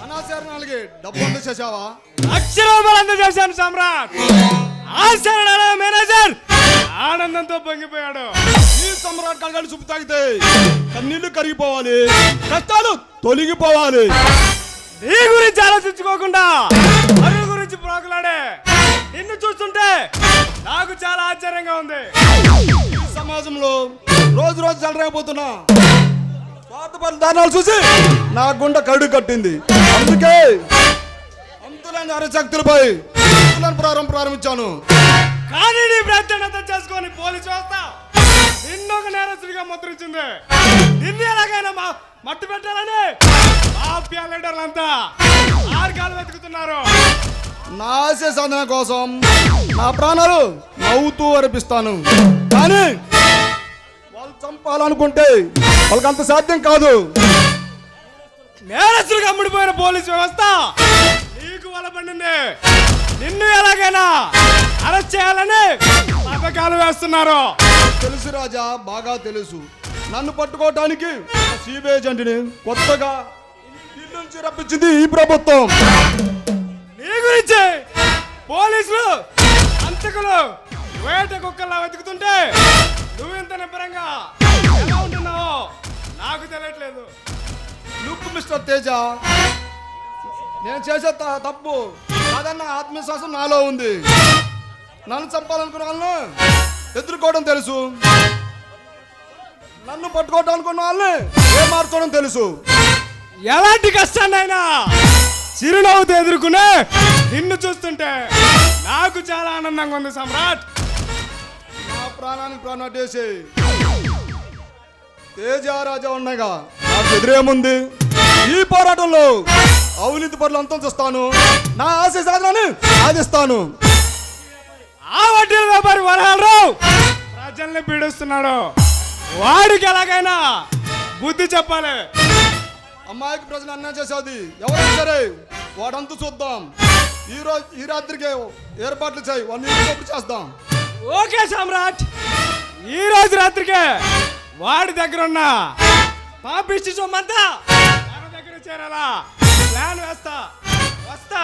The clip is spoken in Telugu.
అనాచరణలకి డబ్బు అందజేసావా? లక్ష రూపాయలు అందజేశాను సమ్రాట్. ఆచరణ మేనేజర్ ఆనందంతో పొంగిపోయాడు. ఈ సమ్రాట్ కలగని చూపు తాగితే కన్నీళ్లు కరిగిపోవాలి, కష్టాలు తొలగిపోవాలి. నీ గురించి ఆలోచించుకోకుండా అరువు గురించి ప్రోకులాడే నిన్ను చూస్తుంటే నాకు చాలా ఆశ్చర్యంగా ఉంది. ఈ సమాజంలో రోజు రోజు చెలరైపోతున్నా స్వార్థపరుల దానాలు చూసి నా గుండె కడుగు కట్టింది. అందుకే అంతులేని అరశక్తులపై ప్రారంభించాను. కానీ నీ ప్రత్యేకత చేసుకొని పోలీసు వ్యవస్థ నిన్నొక నేరస్తుడిగా ముద్రించింది. నిన్ను ఎలాగైనా మట్టు పెట్టాలని మాఫియా లీడర్లంతా మార్గాలు వెతుకుతున్నారు. నా ఆశ సాధన కోసం నా ప్రాణాలు నవ్వుతూ అర్పిస్తాను. కానీ వాళ్ళు చంపాలనుకుంటే వాళ్ళకి అంత సాధ్యం కాదు. నేరస్తుడిగా అమ్ముడిపోయిన పోలీసు వ్యవస్థ నీకు వలపడింది. నిన్ను ఎలాగైనా అరెస్ట్ చేయాలని పథకాలు వేస్తున్నారు. తెలుసు రాజా, బాగా తెలుసు. నన్ను పట్టుకోవటానికి సిబిఐ ఏజెంట్ని కొత్తగా ఢిల్లీ నుంచి రప్పించింది ఈ ప్రభుత్వం. నీ గురించి పోలీసులు అంతకులు వేట కుక్కల్లా వెతుకుతుంటే నువ్వు ఇంత నిబ్బరంగా ఎలా ఉంటున్నావో నాకు తెలియట్లేదు. లుక్ మిస్టర్ తేజ, నేను చేసే తప్పు కాదన్న ఆత్మవిశ్వాసం నాలో ఉంది. నన్ను చంపాలనుకున్న వాళ్ళను ఎదుర్కోవడం తెలుసు, నన్ను పట్టుకోవడం అనుకున్న వాళ్ళని మార్చడం తెలుసు. ఎలాంటి కష్టాన్నైనా చిరునవ్వుతో ఎదుర్కొనే నిన్ను చూస్తుంటే నాకు చాలా ఆనందంగా ఉంది సమ్రాట్. నా ప్రాణానికి ప్రాణాటేసి తేజ రాజా ఉన్నాయిగా నాకు ఎదురేముంది? ఈ పోరాటంలో అవినీతి పనులు అంతం చేస్తాను. నా ఆశ సాధనని సాధిస్తాను. ఆ వడ్డీల వ్యాపారి వరహాలరావు ప్రజల్ని పీడిస్తున్నాడు. వాడికి ఎలాగైనా బుద్ధి చెప్పాలి. అమ్మాయికి ప్రజలు అన్యాయం చేసేది ఎవరైనా సరే వాడంతా చూద్దాం. ఈ రాత్రికి ఏర్పాట్లు చేయి, వాడిని చేద్దాం. ఓకే సమ్రాట్, ఈ రోజు రాత్రికే వాడి దగ్గర ఉన్న పాపిష్టి సొమ్మంతా మన దగ్గర చేరాలా ప్లాన్ వేస్తా. వస్తా.